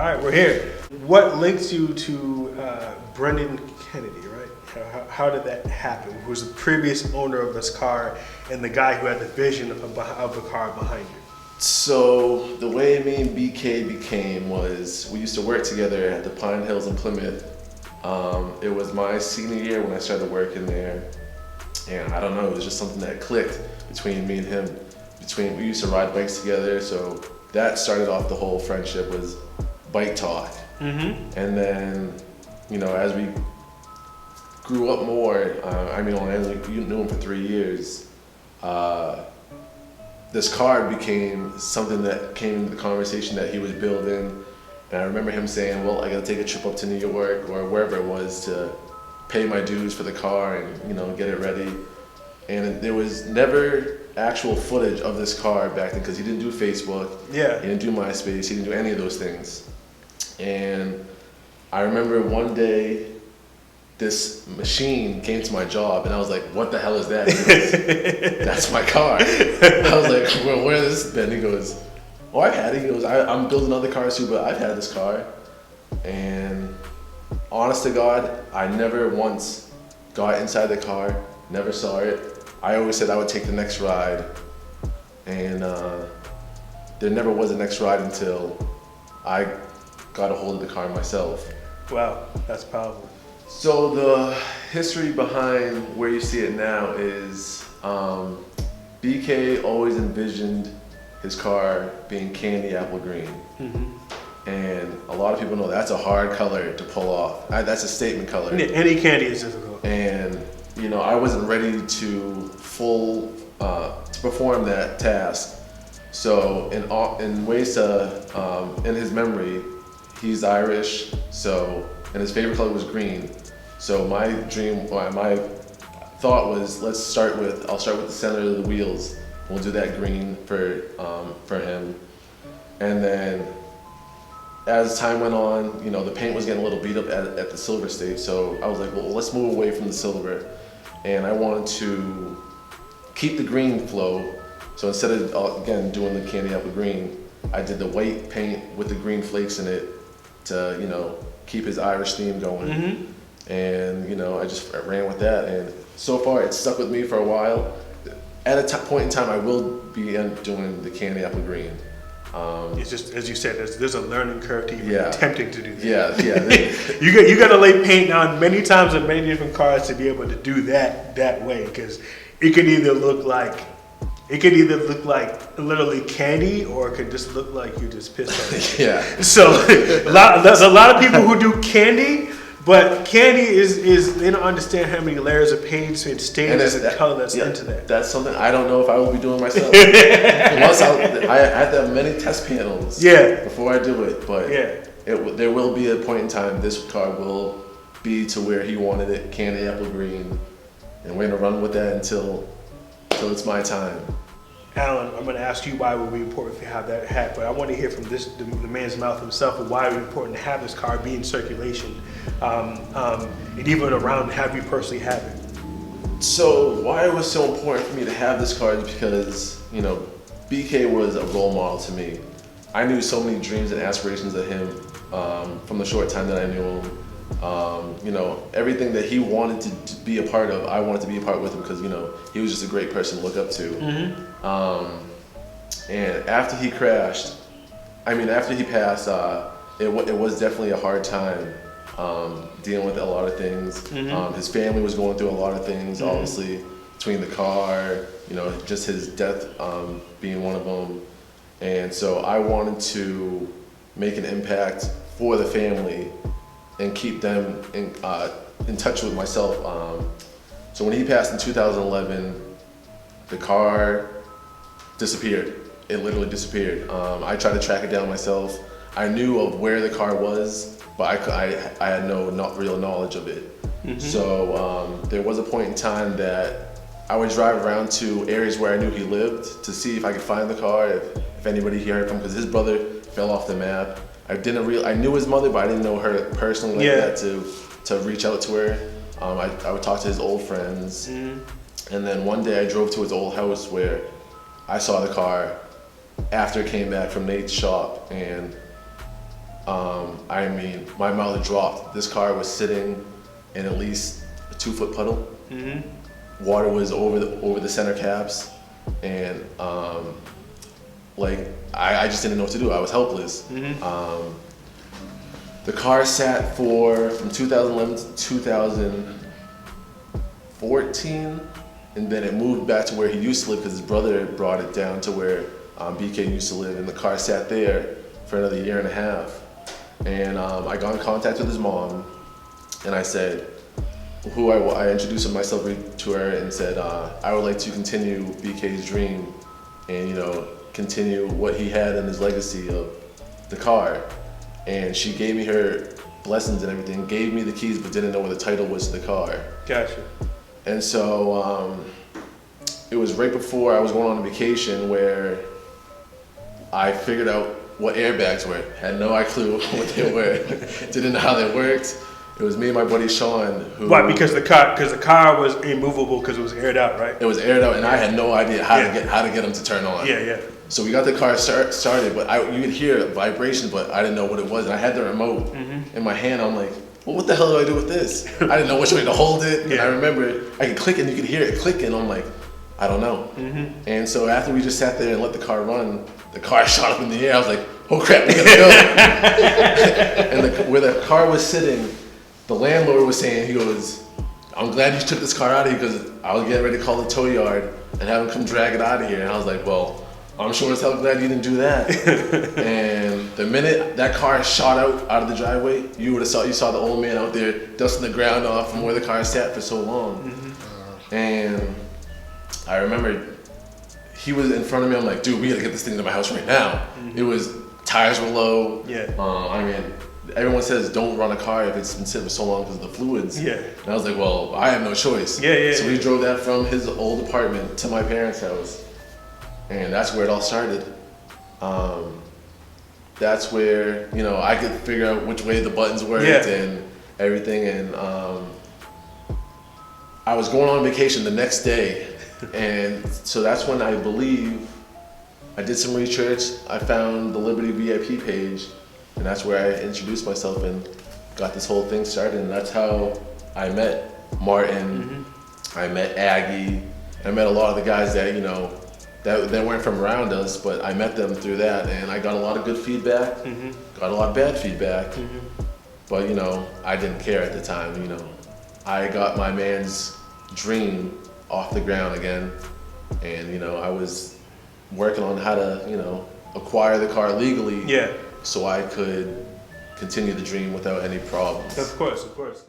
right, we're here. What links you to Brendan Kennedy, right? How did that happen? Who was the previous owner of this car and the guy who had the vision of the car behind you? So the way me and BK became was we used to work together at the Pine Hills in Plymouth. It was my senior year when I started working there. And I don't know, it was just something that clicked between me and him. We used to ride bikes together, so that started off the whole friendship was bike talk. Mm-hmm. And then, as we grew up more, you knew him for 3 years, this car became something that came into the conversation that he was building. And I remember him saying, well, I gotta take a trip up to New York or wherever it was to pay my dues for the car and, get it ready. And there was never actual footage of this car back then because he didn't do Facebook. Yeah. He didn't do MySpace. He didn't do any of those things. And I remember one day this machine came to my job and I was like, what the hell is that? He goes, that's my car. I was like, well, where has this been? He goes, oh, I've had it. He goes, I'm building other cars too, but I've had this car. And honest to God, I never once got inside the car, never saw it. I always said I would take the next ride. And there never was a next ride until I got a hold of the car myself. Wow, that's powerful. So the history behind where you see it now is BK always envisioned his car being candy apple green. Mm-hmm. And a lot of people know that's a hard color to pull off. That's a statement color. Any candy is difficult. And I wasn't ready to perform that task. So in ways to in his memory, he's Irish. So and his favorite color was green. So my thought was, I'll start with the center of the wheels. We'll do that green for him. And then as time went on, the paint was getting a little beat up at the silver stage. So I was like, well, let's move away from the silver. And I wanted to keep the green flow. So instead of, again, doing the candy apple green, I did the white paint with the green flakes in it to, keep his Irish theme going. Mm-hmm. And, I just ran with that. And so far, it's stuck with me for a while. At a point in time, I will be doing the candy apple green. It's just, as you said, there's a learning curve to even Yeah. attempting to do that. Yeah. You got to lay paint on many times on many different cars to be able to do that way, because it could either look like literally candy, or it could just look like you just pissed on it. Yeah. So there's a lot of people who do candy, but candy is they don't understand how many layers of paint and stains and color that's into that. That's something I don't know if I will be doing myself. Plus, I have to have many test panels before I do it. But there will be a point in time this car will be to where he wanted it, candy apple green, and we're gonna run with that until it's my time. Alan, I'm going to ask you why it would be important to have that hat, but I want to hear from the man's mouth himself of why it would be important to have this car be in circulation, and even around have you personally have it. So why it was so important for me to have this car is because, BK was a role model to me. I knew so many dreams and aspirations of him from the short time that I knew him. Everything that he wanted to be a part of, I wanted to be a part with him because, he was just a great person to look up to. Mm-hmm. And after he passed, it was definitely a hard time dealing with a lot of things. Mm-hmm. His family was going through a lot of things, Mm-hmm. obviously, between the car, just his death being one of them. And so I wanted to make an impact for the family and keep them in touch with myself. So when he passed in 2011, the car disappeared. It literally disappeared. I tried to track it down myself. I knew of where the car was, but I had no real knowledge of it. Mm-hmm. So there was a point in time that I would drive around to areas where I knew he lived to see if I could find the car, if anybody heard from him, because his brother fell off the map. I knew his mother, but I didn't know her personally like that to reach out to her. I would talk to his old friends. Mm-hmm. And then one day I drove to his old house where I saw the car after it came back from Nate's shop, and I mean, my mouth dropped. This car was sitting in at least a 2-foot puddle. Water was over the center caps, and like I just didn't know what to do. I was helpless. The car sat from 2011 to 2014, and then it moved back to where he used to live because his brother brought it down to where BK used to live, and the car sat there for another year and a half. And I got in contact with his mom, and I said, I introduced myself to her and said, I would like to continue BK's dream and, you know, continue what he had in his legacy of the car. And she gave me her blessings and everything, gave me the keys, but didn't know what the title was to the car. Gotcha. And so it was right before I was going on a vacation where I figured out what airbags were. Had no clue what they were. Didn't know how they worked. It was me and my buddy Sean. Why? Because the car was immovable because it was aired out, right? It was aired out, and I had no idea how to get them to turn on. Yeah. So we got the car started, but you could hear vibration, but I didn't know what it was. And I had the remote in my hand. I'm like, well, what the hell do I do with this? I didn't know which way to hold it. And I remember I could click it, and you could hear it clicking. I'm like, I don't know. And so after we just sat there and let the car run, the car shot up in the air. I was like, oh crap, we gotta go. And where the car was sitting, the landlord was saying, he goes, I'm glad you took this car out of here because I was getting ready to call the tow yard and have them come drag it out of here. And I was like, well, I'm sure as hell glad you didn't do that. And the minute that car shot out of the driveway, you saw the old man out there dusting the ground off from where the car sat for so long. And I remember he was in front of me. I'm like, dude, we gotta get this thing to my house right now. It was, tires were low. I mean, everyone says don't run a car if it's been sitting for so long because of the fluids. And I was like, well, I have no choice. So we drove that from his old apartment to my parents' house. And that's where it all started. That's where, you know, I could figure out which way the buttons worked and everything. And I was going on vacation the next day. And so that's when I believe I did some research. I found the Liberty VIP page, and that's where I introduced myself and got this whole thing started. And that's how I met Martin. I met Aggie. I met a lot of the guys that, you know, that weren't from around us, but I met them through that, and I got a lot of good feedback, got a lot of bad feedback, but you know, I didn't care at the time. You know, I got my man's dream off the ground again, and you know, I was working on how to, you know, acquire the car legally, so I could continue the dream without any problems. Of course.